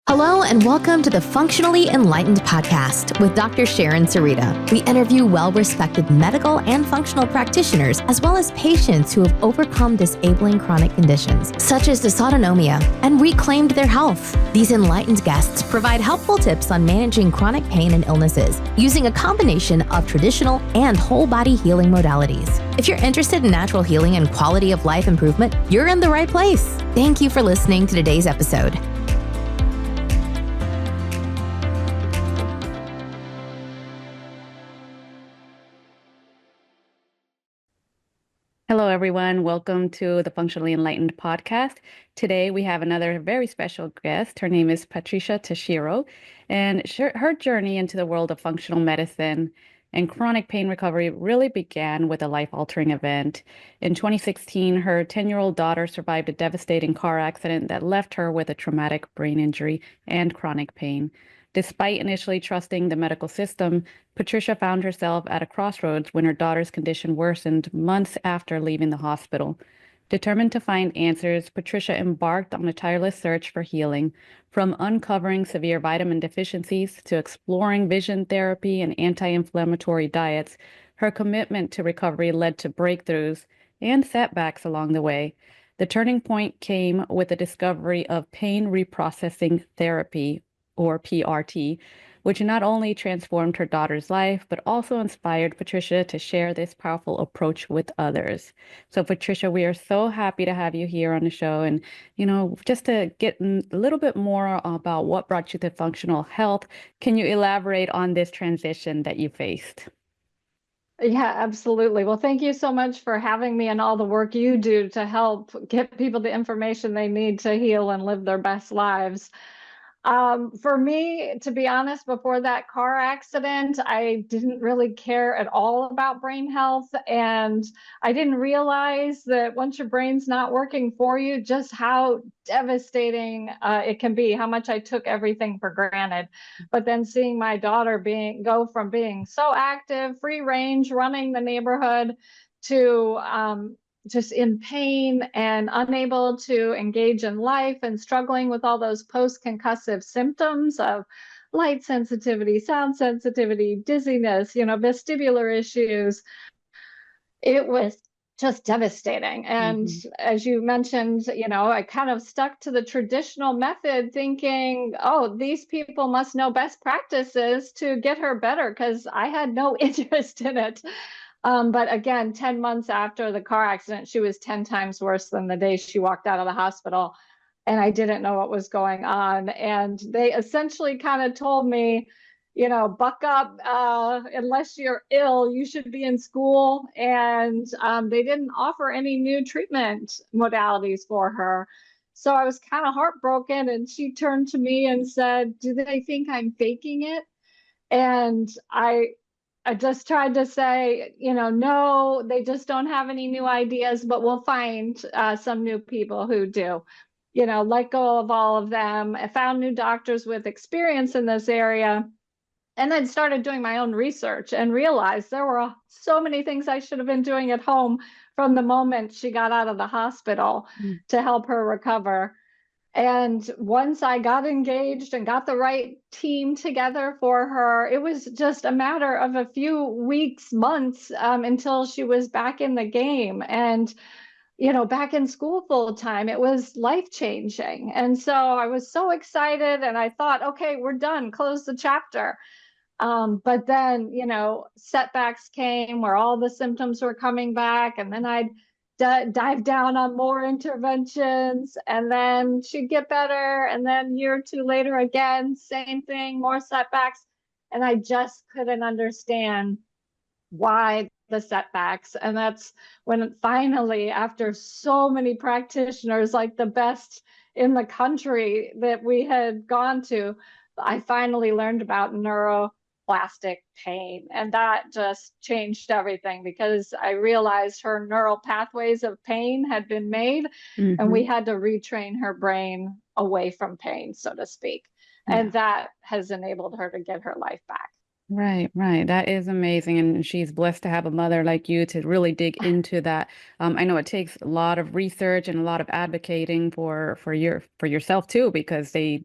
Hello and welcome to the Functionally Enlightened Podcast with Dr. Sharon Sarita. We interview well-respected medical and functional practitioners, as well as patients who have overcome disabling chronic conditions, such as dysautonomia, and reclaimed their health. These enlightened guests provide helpful tips on managing chronic pain and illnesses, using a combination of traditional and whole-body healing modalities. If you're interested in natural healing and quality of life improvement, you're in the right place. Thank you for listening to today's episode. Hello, everyone. Welcome to the Functionally Enlightened Podcast. Today, we have another very special guest. Her name is Patricia Tashiro, and her journey into the world of functional medicine and chronic pain recovery really began with a life-altering event. In 2016, her 10-year-old daughter survived a devastating car accident that left her with a traumatic brain injury and chronic pain. Despite initially trusting the medical system, Patricia found herself at a crossroads when her daughter's condition worsened months after leaving the hospital. Determined to find answers, Patricia embarked on a tireless search for healing, from uncovering severe vitamin deficiencies to exploring vision therapy and anti-inflammatory diets. Her commitment to recovery led to breakthroughs and setbacks along the way. The turning point came with the discovery of Pain Reprocessing Therapy, or PRT, which not only transformed her daughter's life, but also inspired Patricia to share this powerful approach with others. So, Patricia, we are so happy to have you here on the show. And, just to get a little bit more about what brought you to functional health, can you elaborate on this transition that you faced? Yeah, absolutely. Well, thank you so much for having me and all the work you do to help get people the information they need to heal and live their best lives. For me, to be honest, before that car accident, I didn't really care at all about brain health. And I didn't realize that once your brain's not working for you, just how devastating it can be, how much I took everything for granted. But then seeing my daughter go from being so active, free range, running the neighborhood, to just in pain and unable to engage in life and struggling with all those post-concussive symptoms of light sensitivity, sound sensitivity, dizziness, vestibular issues. It was just devastating. And as you mentioned, I kind of stuck to the traditional method thinking, oh, these people must know best practices to get her better, because I had no interest in it. But again, 10 months after the car accident, she was 10 times worse than the day she walked out of the hospital. And I didn't know what was going on. And they essentially kind of told me, buck up, unless you're ill, you should be in school. And they didn't offer any new treatment modalities for her. So I was kind of heartbroken. And she turned to me and said, "Do they think I'm faking it?" And I just tried to say, no, they just don't have any new ideas, but we'll find some new people who do. Let go of all of them. I found new doctors with experience in this area, and then started doing my own research and realized there were so many things I should have been doing at home from the moment she got out of the hospital to help her recover. And once I got engaged and got the right team together for her, it was just a matter of a few weeks, months, until she was back in the game and, back in school full time. It was life-changing. And so I was so excited, and I thought, okay, we're done, close the chapter. But then, setbacks came where all the symptoms were coming back, and then I'd dive down on more interventions, and then she'd get better, and then a year or two later again, same thing, more setbacks. And I just couldn't understand why the setbacks. And that's when finally, after so many practitioners, like the best in the country that we had gone to, I finally learned about neuroplastic pain. And that just changed everything, because I realized her neural pathways of pain had been made, and we had to retrain her brain away from pain, so to speak. And that has enabled her to get her life back. Right, right. That is amazing. And she's blessed to have a mother like you to really dig into that. I know it takes a lot of research and a lot of advocating for yourself too, because they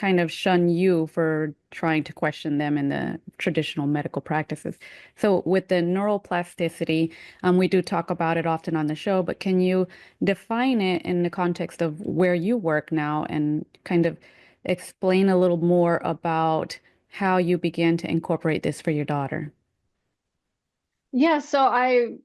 kind of shun you for trying to question them in the traditional medical practices. So with the neuroplasticity, we do talk about it often on the show, but can you define it in the context of where you work now and kind of explain a little more about how you began to incorporate this for your daughter? Yeah, so I,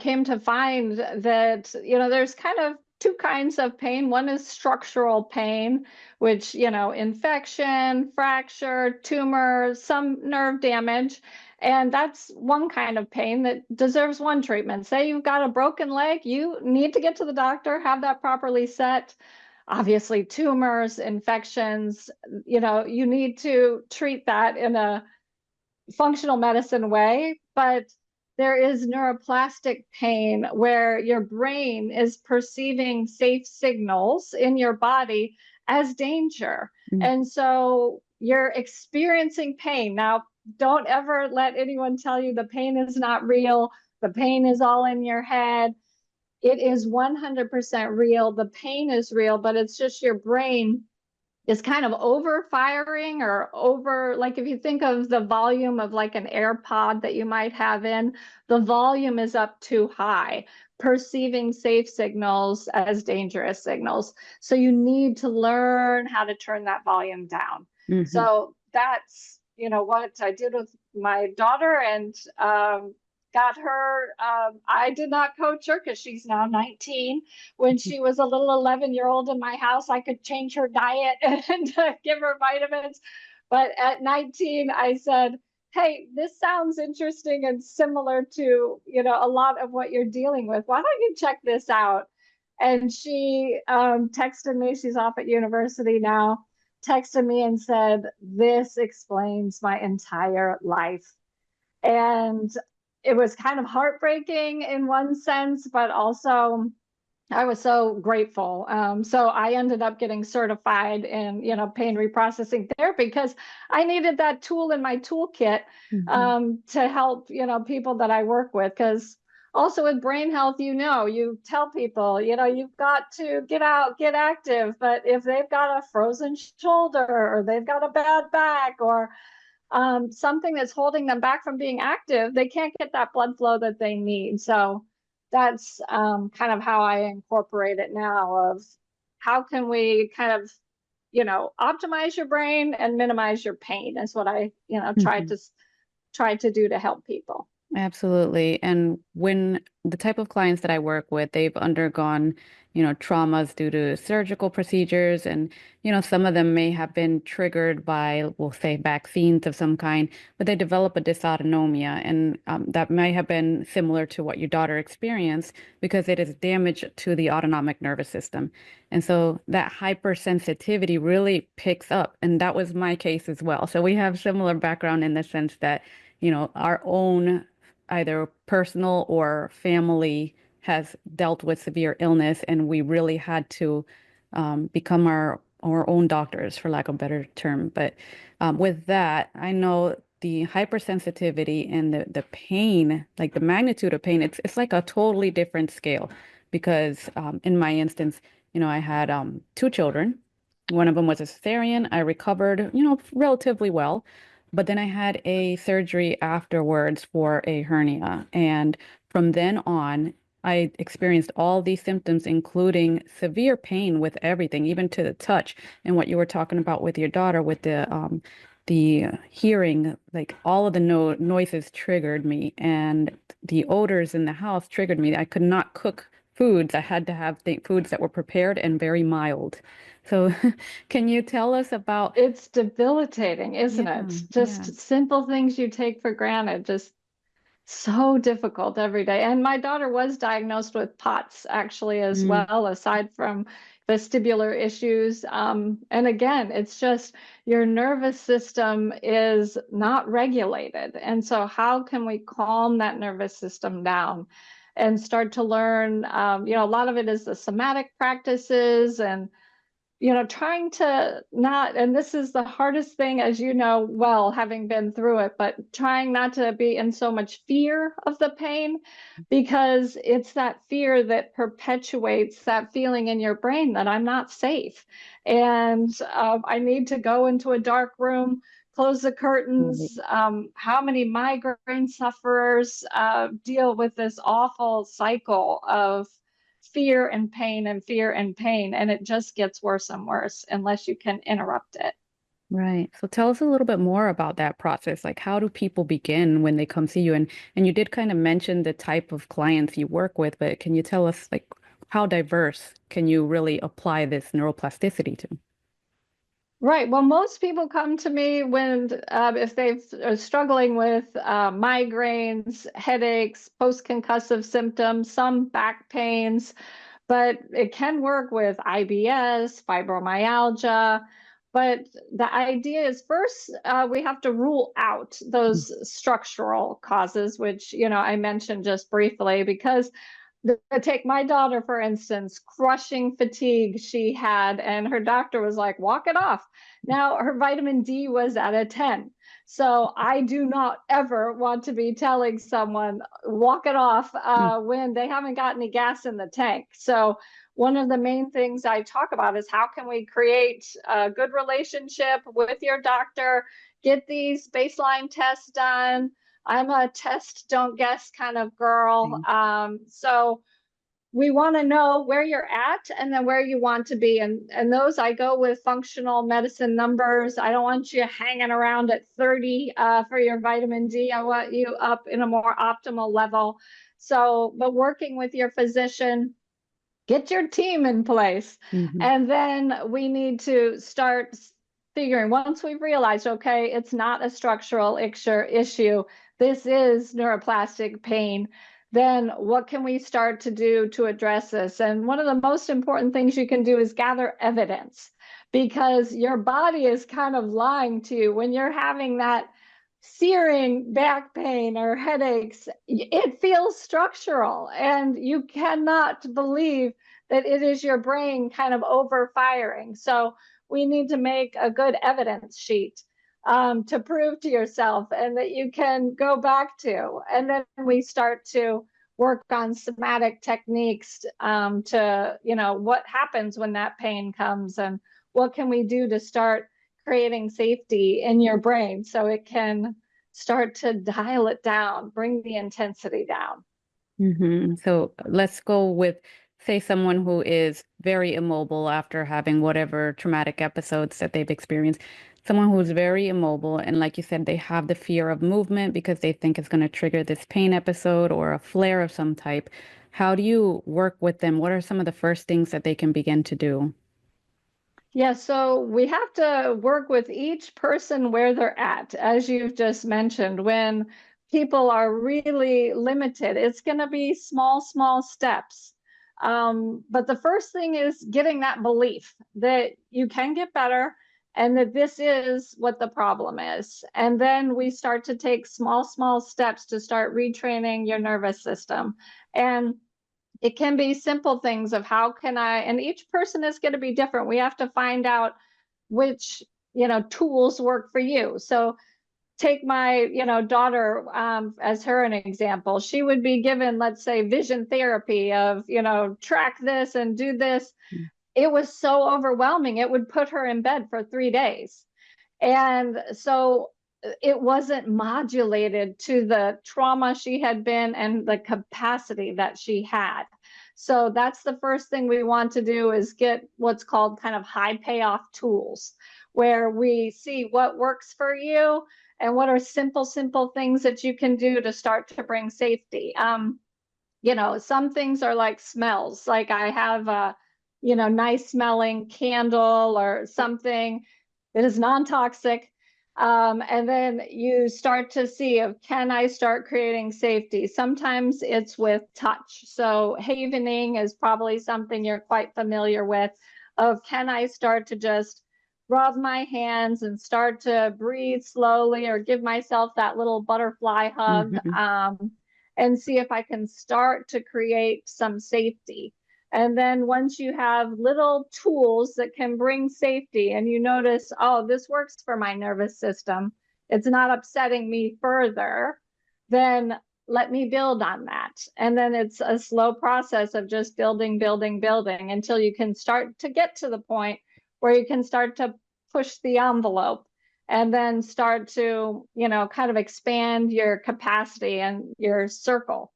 came to find that, there's kind of two kinds of pain. One is structural pain, which, infection, fracture, tumor, some nerve damage. And that's one kind of pain that deserves one treatment. Say you've got a broken leg, you need to get to the doctor, have that properly set. Obviously, tumors, infections, you need to treat that in a functional medicine way, but there is neuroplastic pain where your brain is perceiving safe signals in your body as danger. And so you're experiencing pain. Now, don't ever let anyone tell you the pain is not real. The pain is all in your head. It is 100% real. The pain is real, but it's just your brain is kind of over firing or over, like if you think of the volume of like an AirPod that you might have in, the volume is up too high, perceiving safe signals as dangerous signals. So you need to learn how to turn that volume down. So that's, what I did with my daughter, and got her. I did not coach her because she's now 19. When she was a little 11-year-old in my house, I could change her diet and give her vitamins. But at 19, I said, hey, this sounds interesting and similar to, a lot of what you're dealing with. Why don't you check this out? And she texted me. She's off at university now. Texted me and said, this explains my entire life. And it was kind of heartbreaking in one sense, but also I was so grateful. So I ended up getting certified in, pain reprocessing therapy because I needed that tool in my toolkit to help, people that I work with. Because also with brain health, you tell people, you've got to get out, get active. But if they've got a frozen shoulder or they've got a bad back or something that's holding them back from being active, they can't get that blood flow that they need. So that's kind of how I incorporate it now, of how can we kind of, optimize your brain and minimize your pain is what I, try to do to help people. Absolutely. And when the type of clients that I work with, they've undergone, traumas due to surgical procedures. And, some of them may have been triggered by, we'll say, vaccines of some kind, but they develop a dysautonomia. And that may have been similar to what your daughter experienced because it is damage to the autonomic nervous system. And so that hypersensitivity really picks up. And that was my case as well. So we have similar background in the sense that, our own either personal or family has dealt with severe illness, and we really had to become our own doctors, for lack of a better term. But with that, I know the hypersensitivity and the pain, like the magnitude of pain, it's like a totally different scale. Because in my instance, I had two children. One of them was a cesarean. I recovered, relatively well. But then I had a surgery afterwards for a hernia. And from then on, I experienced all these symptoms, including severe pain with everything, even to the touch. And what you were talking about with your daughter, with the hearing, like all of the noises triggered me, and the odors in the house triggered me. I could not cook foods. I had to have foods that were prepared and very mild. So can you tell us about... It's debilitating, isn't it? Just simple things you take for granted, just so difficult every day. And my daughter was diagnosed with POTS actually as well, aside from vestibular issues. And again, it's just your nervous system is not regulated. And so how can we calm that nervous system down and start to learn, a lot of it is the somatic practices and trying to not, and this is the hardest thing, as you know, well, having been through it, but trying not to be in so much fear of the pain, because it's that fear that perpetuates that feeling in your brain that I'm not safe. And I need to go into a dark room, close the curtains. How many migraine sufferers deal with this awful cycle of fear and pain and fear and pain, and it just gets worse and worse unless you can interrupt it. Right. So tell us a little bit more about that process. Like, how do people begin when they come see you? And you did kind of mention the type of clients you work with, but can you tell us, like, how diverse can you really apply this neuroplasticity to? Right. Well, most people come to me when, if they are struggling with migraines, headaches, post-concussive symptoms, some back pains, but it can work with IBS, fibromyalgia. But the idea is first, we have to rule out those structural causes, which, I mentioned just briefly, because take my daughter, for instance, crushing fatigue she had, and her doctor was like, walk it off. Now her vitamin D was at a 10. So I do not ever want to be telling someone, walk it off when they haven't got any gas in the tank. So one of the main things I talk about is how can we create a good relationship with your doctor, get these baseline tests done. I'm a test, don't guess kind of girl. So we want to know where you're at and then where you want to be. And those, I go with functional medicine numbers. I don't want you hanging around at 30 for your vitamin D. I want you up in a more optimal level. So, but working with your physician, get your team in place. And then we need to start figuring, once we've realized, okay, it's not a structural issue, this is neuroplastic pain, then what can we start to do to address this? And one of the most important things you can do is gather evidence, because your body is kind of lying to you when you're having that searing back pain or headaches. It feels structural, and you cannot believe that it is your brain kind of overfiring. So we need to make a good evidence sheet to prove to yourself and that you can go back to. And then we start to work on somatic techniques to, what happens when that pain comes and what can we do to start creating safety in your brain so it can start to dial it down, bring the intensity down. So let's go with, say, someone who is very immobile after having whatever traumatic episodes that they've experienced. Someone who's very immobile, and like you said, they have the fear of movement because they think it's going to trigger this pain episode or a flare of some type. How do you work with them? What are some of the first things that they can begin to do? Yeah, so we have to work with each person where they're at. As you've just mentioned, when people are really limited, it's going to be small steps. But the first thing is getting that belief that you can get better and that this is what the problem is. And then we start to take small steps to start retraining your nervous system. And it can be simple things of how can and each person is going to be different. We have to find out which, tools work for you. So take my, daughter as an example. She would be given, let's say, vision therapy of, track this and do this. It was so overwhelming. It would put her in bed for 3 days. And so it wasn't modulated to the trauma she had been and the capacity that she had. So that's the first thing we want to do, is get what's called kind of high payoff tools, where we see what works for you and what are simple things that you can do to start to bring safety. Some things are like smells, like I have a, nice smelling candle or something that is non-toxic. And then you start to see can I start creating safety? Sometimes it's with touch. So havening is probably something you're quite familiar with, of can I start to just rub my hands and start to breathe slowly or give myself that little butterfly hug and see if I can start to create some safety. And then once you have little tools that can bring safety and you notice, oh, this works for my nervous system, it's not upsetting me further, then let me build on that. And then it's a slow process of just building, building, building until you can start to get to the point where you can start to push the envelope and then start to, kind of expand your capacity and your circle.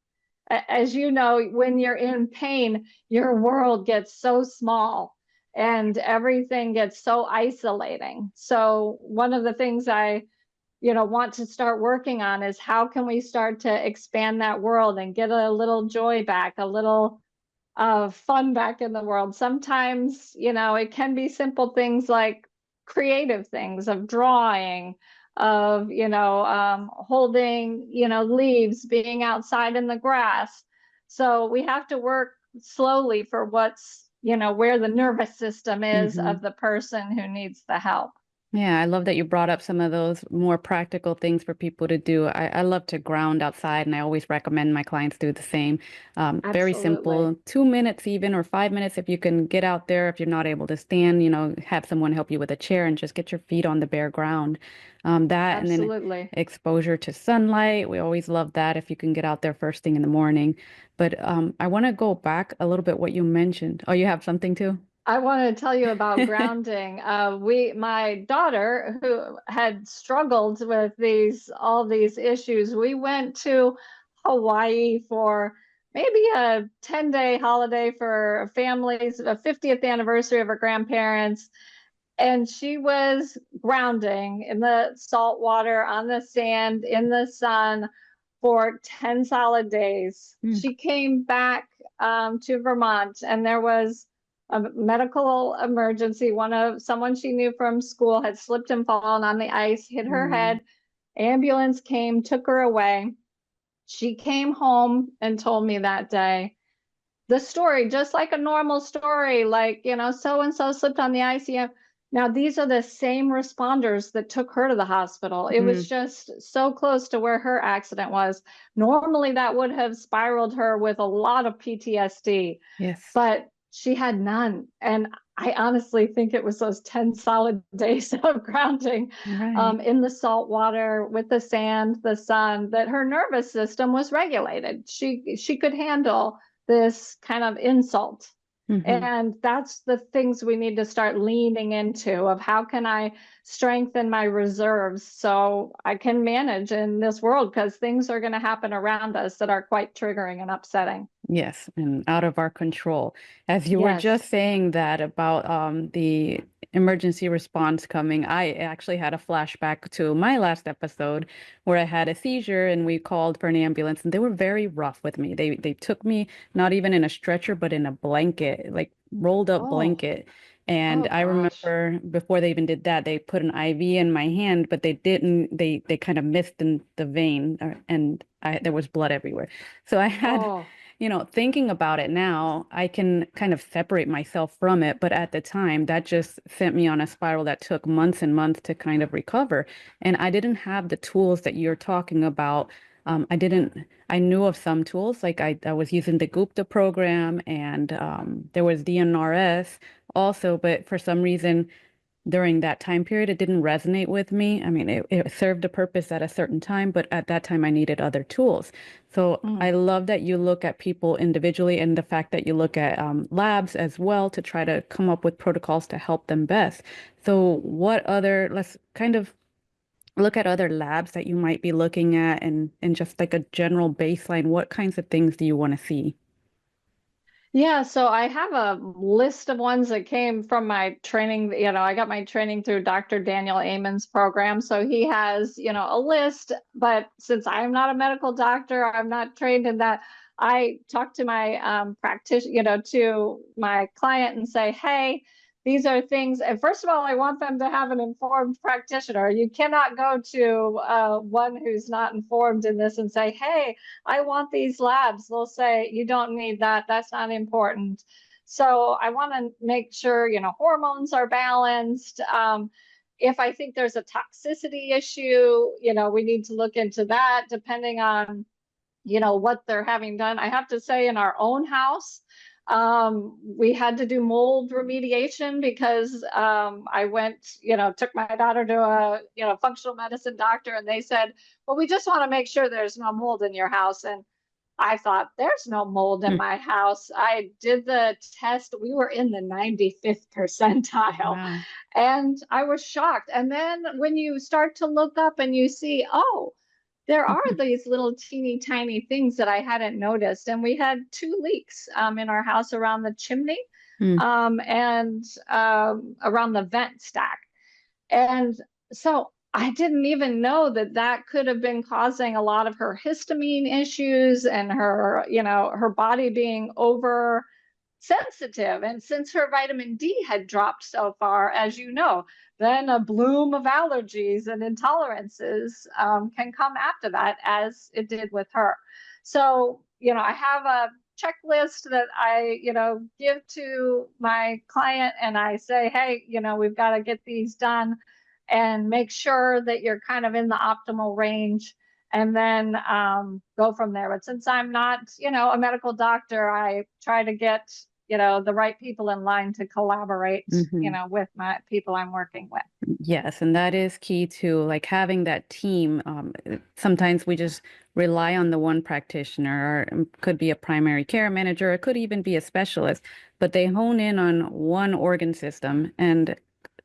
As you know, when you're in pain, your world gets so small and everything gets so isolating. So one of the things I want to start working on is how can we start to expand that world and get a little joy back, a little fun back in the world. Sometimes, it can be simple things like creative things of drawing, of, holding, leaves, being outside in the grass. So we have to work slowly for what's, where the nervous system is of the person who needs the help. Yeah, I love that you brought up some of those more practical things for people to do. I love to ground outside, and I always recommend my clients do the same. Very simple, 2 minutes even, or 5 minutes if you can get out there. If you're not able to stand, have someone help you with a chair and just get your feet on the bare ground. That and then exposure to sunlight. We always love that if you can get out there first thing in the morning. But I want to go back a little bit what you mentioned. Oh, you have something too? I want to tell you about grounding. My daughter, who had struggled with all these issues, we went to Hawaii for maybe a 10-day holiday for families, a 50th anniversary of her grandparents. And she was grounding in the salt water, on the sand, in the sun for 10 solid days. She came back to Vermont, and there was a medical emergency. Someone she knew from school had slipped and fallen on the ice, hit her head. Ambulance came, took her away. She came home and told me that day the story, just like a normal story, like, so-and-so slipped on the ice. Now, these are the same responders that took her to the hospital. It was just so close to where her accident was. Normally, that would have spiraled her with a lot of PTSD. Yes. But she had none. And I honestly think it was those 10 solid days of grounding in the salt water with the sand, the sun, that her nervous system was regulated. She could handle this kind of insult. And that's the things we need to start leaning into of how can I strengthen my reserves so I can manage in this world, because things are going to happen around us that are quite triggering and upsetting. Yes, and out of our control. As you were just saying that about the emergency response coming, I actually had a flashback to my last episode where I had a seizure and we called for an ambulance, and they were very rough with me. They took me not even in a stretcher, but in a blanket, like rolled up blanket. And I remember before they even did that, they put an IV in my hand, but they didn't, they kind of missed in the vein, and there was blood everywhere. So I had, thinking about it now, I can kind of separate myself from it. But at the time, that just sent me on a spiral that took months and months to kind of recover. And I didn't have the tools that you're talking about. I knew of some tools, like I was using the Gupta program, and there was DNRS also, but for some reason during that time period, it didn't resonate with me. I mean, it served a purpose at a certain time, but at that time I needed other tools. So I love that you look at people individually, and the fact that you look at labs as well to try to come up with protocols to help them best. So let's kind of look at other labs that you might be looking at, and just like a general baseline, what kinds of things do you want to see? Yeah, so I have a list of ones that came from my training. I got my training through Dr. Daniel Amen's program. So he has, a list, but since I'm not a medical doctor, I'm not trained in that. I talk to my practitioner, to my client and say, hey, these are things. And first of all, I want them to have an informed practitioner. You cannot go to one who's not informed in this and say, hey, I want these labs. They'll say, you don't need that. That's not important. So I want to make sure, hormones are balanced. If I think there's a toxicity issue, we need to look into that depending on, what they're having done. I have to say, in our own house, We had to do mold remediation because I went, took my daughter to a, functional medicine doctor, and they said, well, we just want to make sure there's no mold in your house. And I thought, there's no mold in my house. I did the test. We were in the 95th percentile. Wow. And I was shocked. And then when you start to look up and you see, oh, there are these little teeny tiny things that I hadn't noticed. And we had 2 leaks in our house around the chimney and around the vent stack. And so I didn't even know that that could have been causing a lot of her histamine issues and her, her body being over sensitive. And since her vitamin D had dropped so far, as you know, then a bloom of allergies and intolerances can come after that, as it did with her. So, I have a checklist that I, give to my client, and I say, hey, we've got to get these done and make sure that you're kind of in the optimal range, and then go from there. But since I'm not, a medical doctor, I try to get, the right people in line to collaborate, with my people I'm working with. Yes, and that is key to like having that team. Sometimes we just rely on the one practitioner, or it could be a primary care manager, it could even be a specialist, but they hone in on one organ system and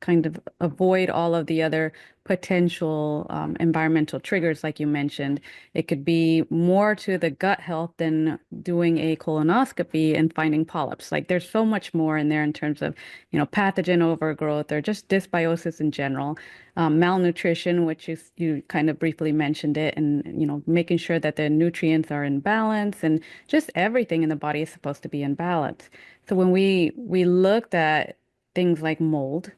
kind of avoid all of the other potential environmental triggers, like you mentioned. It could be more to the gut health than doing a colonoscopy and finding polyps. Like there's so much more in there in terms of, pathogen overgrowth or just dysbiosis in general, malnutrition, which is, you kind of briefly mentioned it, and, making sure that the nutrients are in balance, and just everything in the body is supposed to be in balance. So when we looked at things like mold,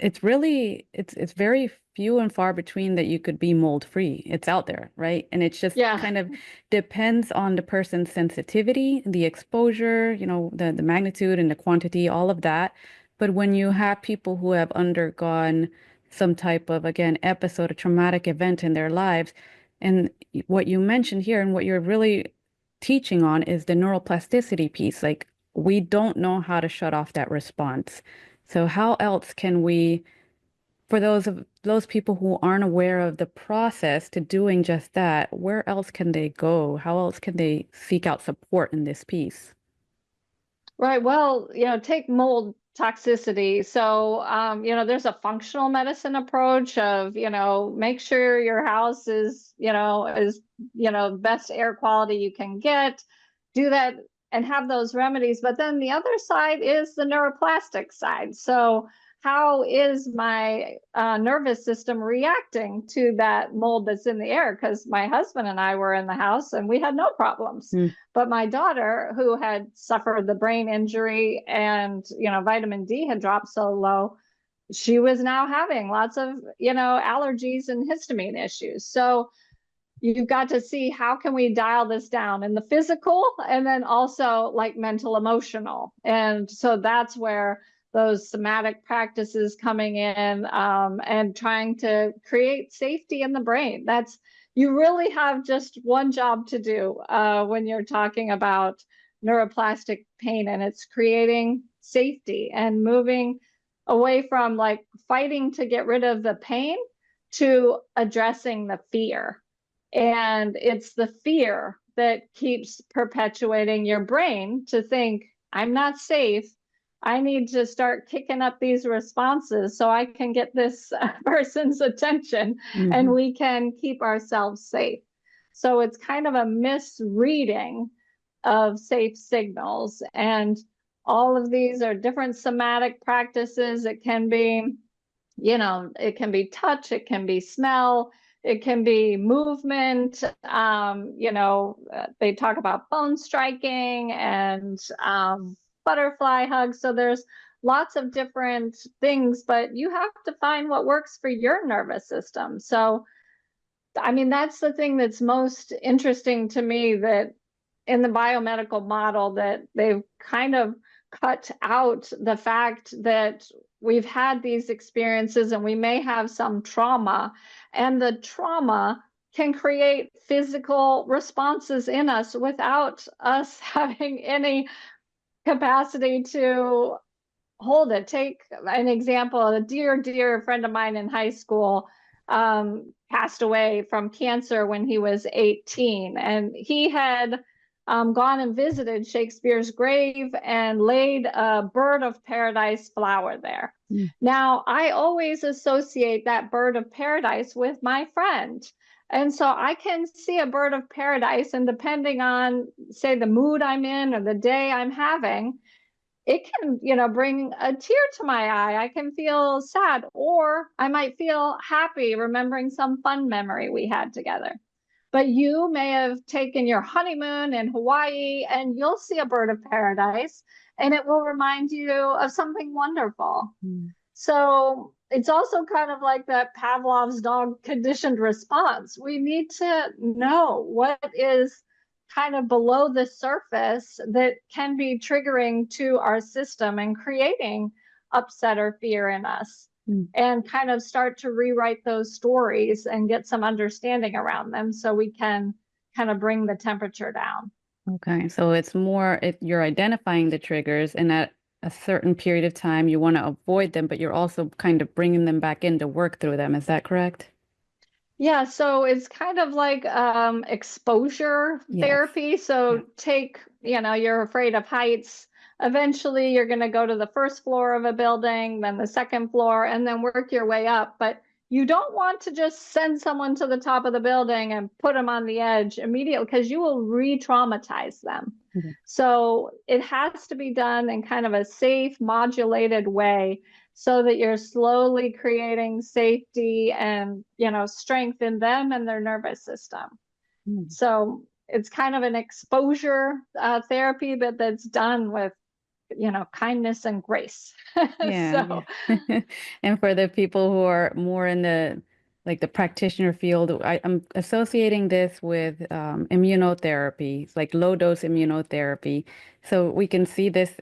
it's very few and far between that you could be mold free. It's out there, right? And it's just kind of depends on the person's sensitivity, the exposure, the magnitude and the quantity, all of that. But when you have people who have undergone some type of, again, episode, a traumatic event in their lives, and what you mentioned here and what you're really teaching on is the neuroplasticity piece. Like we don't know how to shut off that response. So how else can we, for those people who aren't aware of the process to doing just that, where else can they go? How else can they seek out support in this piece? Right. Well, take mold toxicity. So, there's a functional medicine approach of, make sure your house is, best air quality you can get. Do that and have those remedies. But then the other side is the neuroplastic side. So how is my nervous system reacting to that mold that's in the air? Because my husband and I were in the house and we had no problems. But my daughter, who had suffered the brain injury and, vitamin D had dropped so low, she was now having lots of, allergies and histamine issues. So you've got to see how can we dial this down in the physical and then also like mental, emotional. And so that's where those somatic practices coming in and trying to create safety in the brain. You really have just one job to do when you're talking about neuroplastic pain, and it's creating safety and moving away from like fighting to get rid of the pain to addressing the fear. And it's the fear that keeps perpetuating your brain to think, I'm not safe. I need to start kicking up these responses so I can get this person's attention and we can keep ourselves safe. So it's kind of a misreading of safe signals. And all of these are different somatic practices. It can be, it can be touch, it can be smell, it can be movement. They talk about bone striking and butterfly hugs. So there's lots of different things, but you have to find what works for your nervous system. So, I mean, that's the thing that's most interesting to me, that in the biomedical model that they've kind of cut out the fact that we've had these experiences and we may have some trauma, and the trauma can create physical responses in us without us having any capacity to hold it. Take an example. A dear friend of mine in high school passed away from cancer when he was 18. And he had gone and visited Shakespeare's grave and laid a bird of paradise flower there. Now, I always associate that bird of paradise with my friend. And so I can see a bird of paradise, and depending on, say, the mood I'm in or the day I'm having, it can, bring a tear to my eye. I can feel sad, or I might feel happy remembering some fun memory we had together. But you may have taken your honeymoon in Hawaii and you'll see a bird of paradise and it will remind you of something wonderful. So it's also kind of like that Pavlov's dog conditioned response. We need to know what is kind of below the surface that can be triggering to our system and creating upset or fear in us, and kind of start to rewrite those stories and get some understanding around them so we can kind of bring the temperature down. Okay, so it's more if you're identifying the triggers, and at a certain period of time you want to avoid them, but you're also kind of bringing them back in to work through them. Is that correct? Yeah, so it's kind of like exposure therapy. So take, you're afraid of heights. Eventually, you're going to go to the first floor of a building, then the second floor, and then work your way up. But you don't want to just send someone to the top of the building and put them on the edge immediately, because you will re-traumatize them. So it has to be done in kind of a safe, modulated way, so that you're slowly creating safety and, strength in them and their nervous system. So it's kind of an exposure therapy, but that's done with, kindness and grace. Yeah. And for the people who are more in the practitioner field, I'm associating this with immunotherapy, like low dose immunotherapy. So we can see this.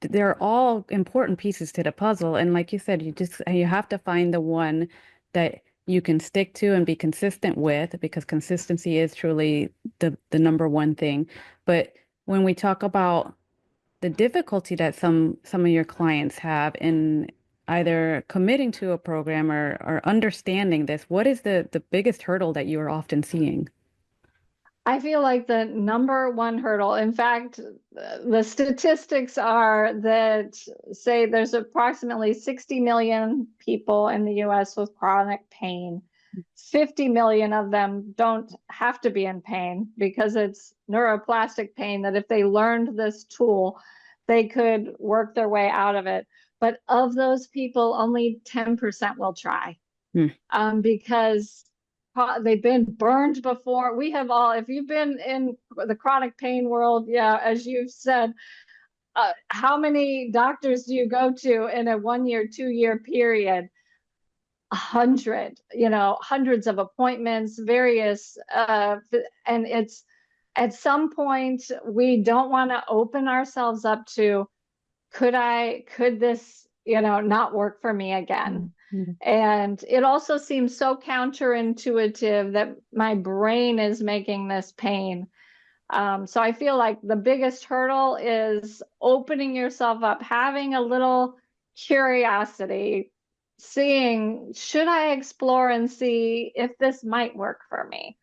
They're all important pieces to the puzzle. And like you said, you have to find the one that you can stick to and be consistent with, because consistency is truly the number one thing. But when we talk about the difficulty that some of your clients have in either committing to a program or understanding this, what is the biggest hurdle that you are often seeing? I feel like the number one hurdle, in fact, the statistics are that, say, there's approximately 60 million people in the US with chronic pain. 50 million of them don't have to be in pain because it's neuroplastic pain, that if they learned this tool, they could work their way out of it. But of those people, only 10% will try, because they've been burned before. We have all, if you've been in the chronic pain world, as you've said, how many doctors do you go to in a 1 year, 2 year period? 100, hundreds of appointments, various, and it's at some point we don't want to open ourselves up to, could this, not work for me again? And it also seems so counterintuitive that my brain is making this pain. So I feel like the biggest hurdle is opening yourself up, having a little curiosity, seeing, should I explore and see if this might work for me?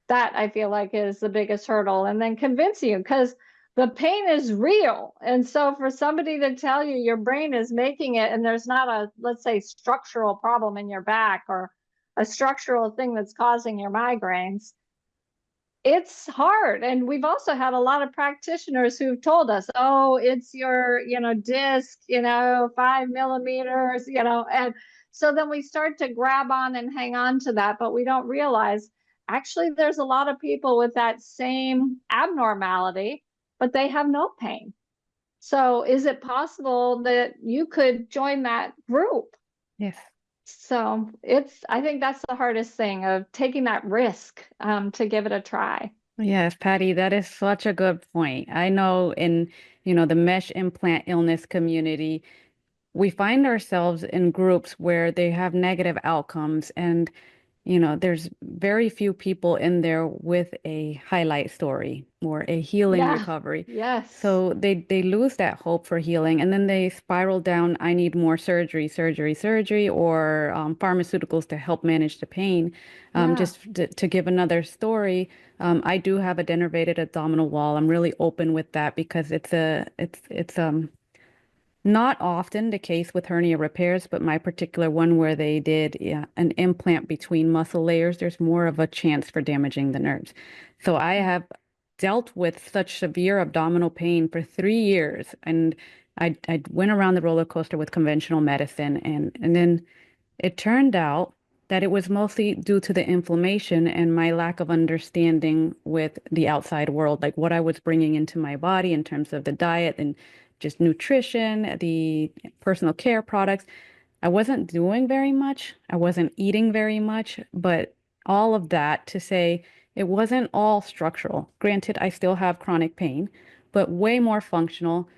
That I feel like is the biggest hurdle. And then convincing you, because the pain is real. And so for somebody to tell you your brain is making it, and there's not a, let's say, structural problem in your back or a structural thing that's causing your migraines, it's hard. And we've also had a lot of practitioners who've told us, oh, it's your, disc, 5 millimeters, and so then we start to grab on and hang on to that, but we don't realize actually there's a lot of people with that same abnormality, but they have no pain. So is it possible that you could join that group? Yes. So I think that's the hardest thing, of taking that risk to give it a try. Yes, Patty, that is such a good point. I know in, the mesh implant illness community, we find ourselves in groups where they have negative outcomes, and there's very few people in there with a highlight story or a healing Yeah. recovery. Yes. So they lose that hope for healing, and then they spiral down, I need more surgery, surgery, surgery, or pharmaceuticals to help manage the pain. Yeah. Just to give another story, I do have a denervated abdominal wall. I'm really open with that because it's not often the case with hernia repairs, but my particular one where they did, yeah, an implant between muscle layers, there's more of a chance for damaging the nerves. So I have dealt with such severe abdominal pain for 3 years, and I went around the roller coaster with conventional medicine, and then it turned out that it was mostly due to the inflammation and my lack of understanding with the outside world, like what I was bringing into my body in terms of the diet and just nutrition, the personal care products. I wasn't doing very much. I wasn't eating very much, but all of that to say it wasn't all structural. Granted, I still have chronic pain, but way more functional.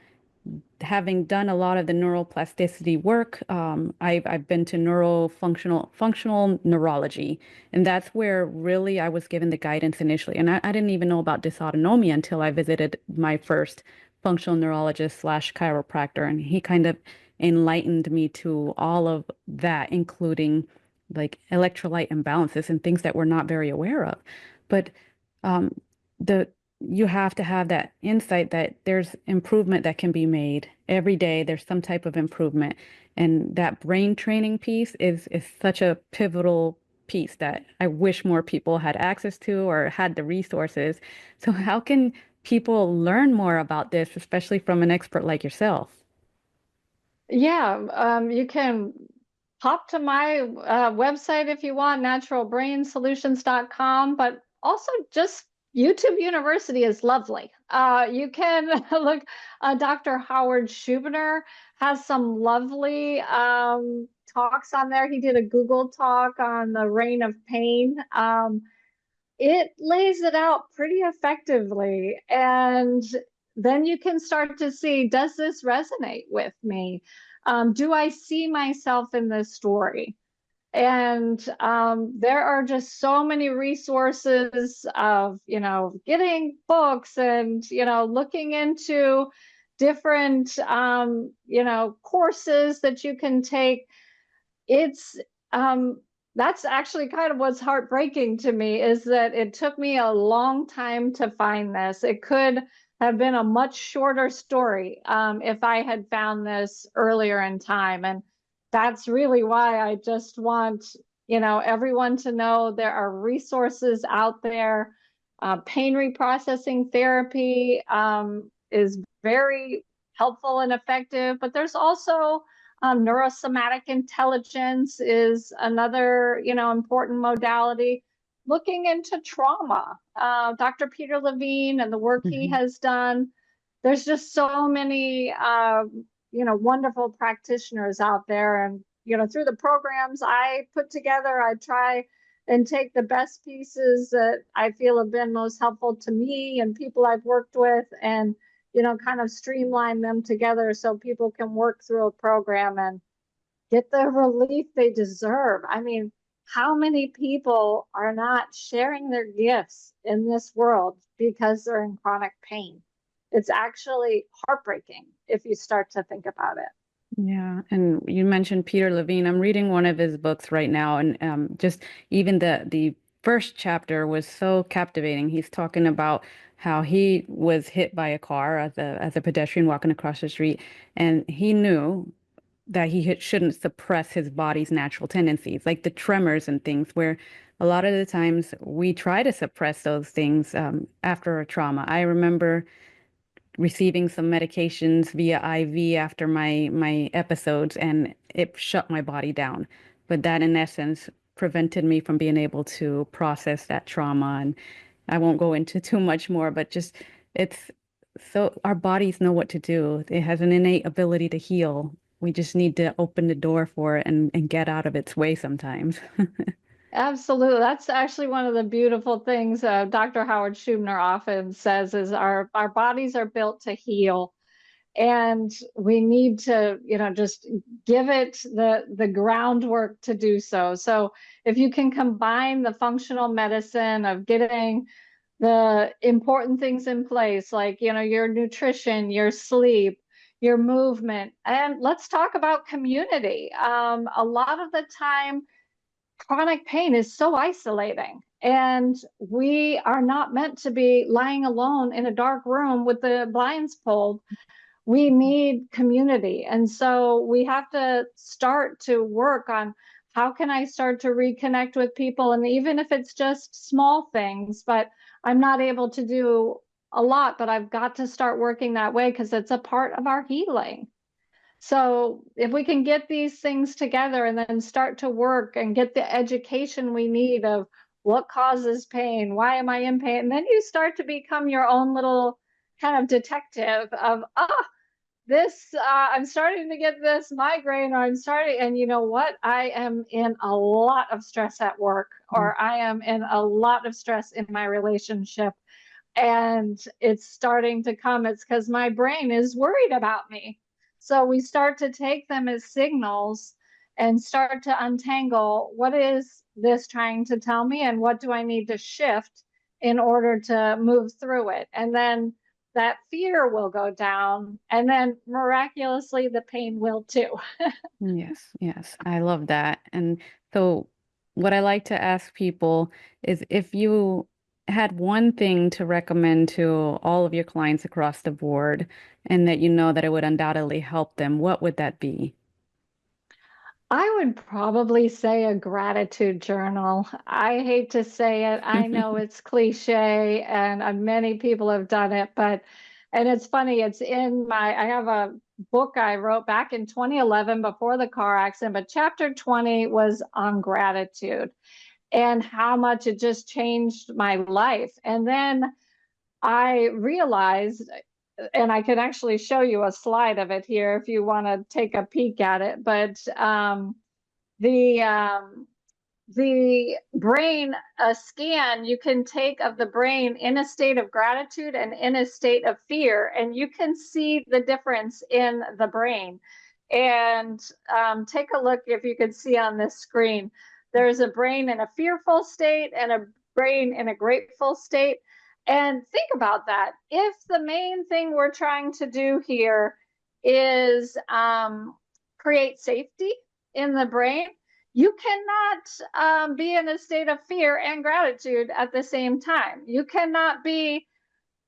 Having done a lot of the neuroplasticity work, I've been to functional neurology, and that's where really I was given the guidance initially. And I didn't even know about dysautonomia until I visited my first functional neurologist slash chiropractor, and he kind of enlightened me to all of that, including like electrolyte imbalances and things that we're not very aware of. But um, the you have to have that insight that there's improvement that can be made every day. There's some type of improvement. And that brain training piece is such a pivotal piece that I wish more people had access to or had the resources. So how can people learn more about this, especially from an expert like yourself? Yeah. You can hop to my website if you want, naturalbrainsolutions.com, but also just YouTube University is lovely. You can look, Dr. Howard Schubiner has some lovely talks on there. He did a Google talk on the reign of pain. It lays it out pretty effectively. And then you can start to see, does this resonate with me? Do I see myself in this story? And there are just so many resources of, getting books and, looking into different, courses that you can take. It's that's actually kind of what's heartbreaking to me is that it took me a long time to find this. It could have been a much shorter story if I had found this earlier in time. And that's really why I just want, everyone to know there are resources out there. Pain reprocessing therapy is very helpful and effective, but there's also neurosomatic intelligence is another, important modality. Looking into trauma, Dr. Peter Levine and the work he Mhm. has done. There's just so many, wonderful practitioners out there, and through the programs I put together, I try and take the best pieces that I feel have been most helpful to me and people I've worked with, and kind of streamline them together so people can work through a program and get the relief they deserve. I mean, how many people are not sharing their gifts in this world because they're in chronic pain? It's actually heartbreaking if you start to think about it. Yeah, and you mentioned Peter Levine. I'm reading one of his books right now, and just even the first chapter was so captivating. He's talking about how he was hit by a car as a pedestrian walking across the street, and he knew that shouldn't suppress his body's natural tendencies, like the tremors and things, where a lot of the times we try to suppress those things after a trauma. I remember receiving some medications via IV after my episodes, and it shut my body down. But that, in essence, prevented me from being able to process that trauma. And I won't go into too much more, but just it's so our bodies know what to do. It has an innate ability to heal. We just need to open the door for it and get out of its way sometimes. Absolutely. That's actually one of the beautiful things Dr. Howard Schubner often says is our bodies are built to heal. And we need to, just give it the groundwork to do so. So if you can combine the functional medicine of getting the important things in place, like, your nutrition, your sleep, your movement, and let's talk about community. A lot of the time, chronic pain is so isolating, and we are not meant to be lying alone in a dark room with the blinds pulled. We need community. And so we have to start to work on how can I start to reconnect with people? And even if it's just small things, but I'm not able to do a lot, but I've got to start working that way because it's a part of our healing. So if we can get these things together and then start to work and get the education we need of what causes pain, why am I in pain? And then you start to become your own little kind of detective of, I'm starting to get this migraine, or I'm starting, and you know what? I am in a lot of stress at work, or I am in a lot of stress in my relationship, and it's starting to come. It's because my brain is worried about me. So we start to take them as signals and start to untangle, what is this trying to tell me, and what do I need to shift in order to move through it? And then that fear will go down, and then miraculously the pain will too. Yes, yes, I love that. And so, what I like to ask people is if you had one thing to recommend to all of your clients across the board, and that you know that it would undoubtedly help them, what would that be? I would probably say a gratitude journal. I hate to say it. I know it's cliche, and many people have done it, and it's funny, I have a book I wrote back in 2011 before the car accident, but chapter 20 was on gratitude and how much it just changed my life. And then I realized, and I can actually show you a slide of it here if you want to take a peek at it, but the the brain scan you can take of the brain in a state of gratitude and in a state of fear, and you can see the difference in the brain. And take a look, if you can see on this screen, there's a brain in a fearful state and a brain in a grateful state. And think about that. If the main thing we're trying to do here is create safety in the brain, you cannot be in a state of fear and gratitude at the same time. You cannot be,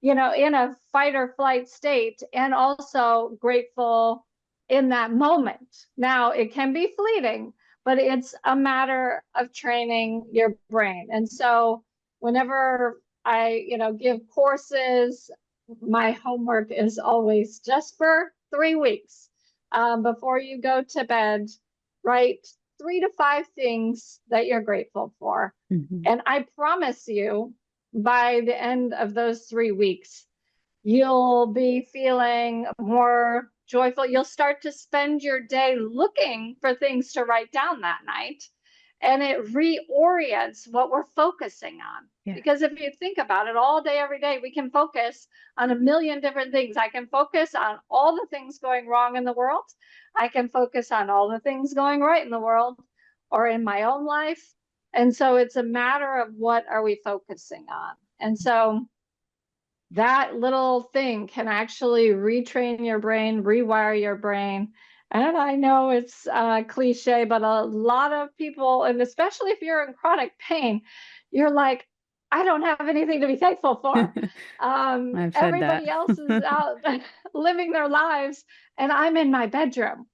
in a fight or flight state and also grateful in that moment. Now, it can be fleeting, but it's a matter of training your brain. And so whenever I, give courses, my homework is always just for 3 weeks. Before you go to bed, write 3 to 5 things that you're grateful for. Mhm. And I promise you, by the end of those 3 weeks, you'll be feeling more joyful. You'll start to spend your day looking for things to write down that night. And it reorients what we're focusing on. Yeah. Because if you think about it, all day, every day, we can focus on a million different things. I can focus on all the things going wrong in the world. I can focus on all the things going right in the world or in my own life. And so it's a matter of what are we focusing on. And so that little thing can actually retrain your brain, rewire your brain. And I know it's cliche, but a lot of people, and especially if you're in chronic pain, you're like, I don't have anything to be thankful for. I've said Everybody that. else is out living their lives, and I'm in my bedroom.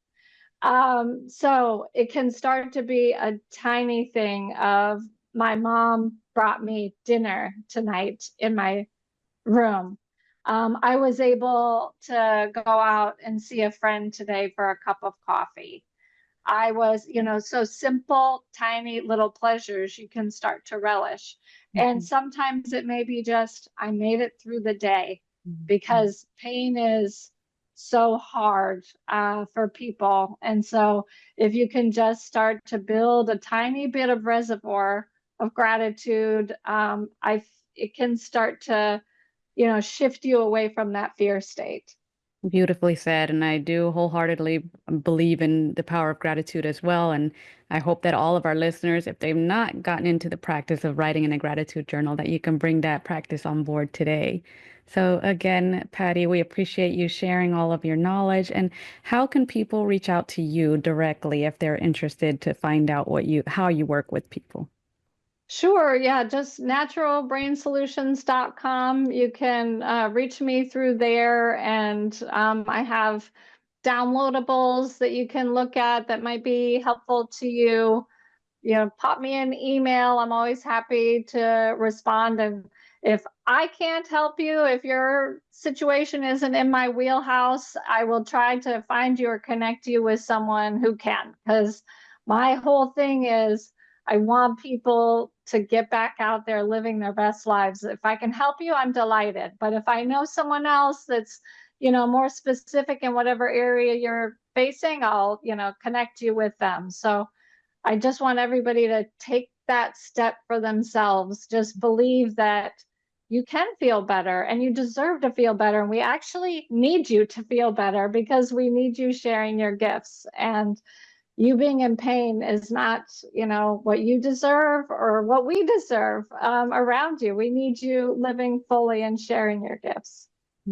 So it can start to be a tiny thing of, my mom brought me dinner tonight in my room. I was able to go out and see a friend today for a cup of coffee. I was, so simple, tiny little pleasures you can start to relish. And sometimes it may be just, I made it through the day, because pain is so hard for people. And so if you can just start to build a tiny bit of reservoir of gratitude, it can start to shift you away from that fear state. Beautifully said. And I do wholeheartedly believe in the power of gratitude as well. And I hope that all of our listeners, if they've not gotten into the practice of writing in a gratitude journal, that you can bring that practice on board today. So again, Patty, we appreciate you sharing all of your knowledge. And how can people reach out to you directly if they're interested to find out how you work with people? Sure. Yeah. Just naturalbrainsolutions.com. You can reach me through there. And I have downloadables that you can look at that might be helpful to you. Pop me an email. I'm always happy to respond. And if I can't help you, if your situation isn't in my wheelhouse, I will try to find you or connect you with someone who can. Because my whole thing is I want people to get back out there living their best lives. If I can help you, I'm delighted. But if I know someone else that's, more specific in whatever area you're facing, I'll, connect you with them. So I just want everybody to take that step for themselves. Just believe that you can feel better and you deserve to feel better. And we actually need you to feel better because we need you sharing your gifts. And you being in pain is not, what you deserve or what we deserve around you. We need you living fully and sharing your gifts.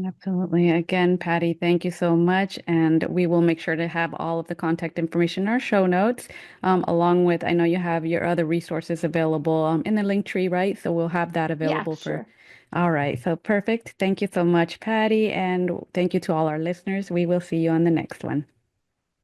Absolutely. Again, Patty, thank you so much. And we will make sure to have all of the contact information in our show notes, along with, I know you have your other resources available in the link tree, right? So we'll have that Yeah, available for. sure. All right. So perfect. Thank you so much, Patty. And thank you to all our listeners. We will see you on the next one.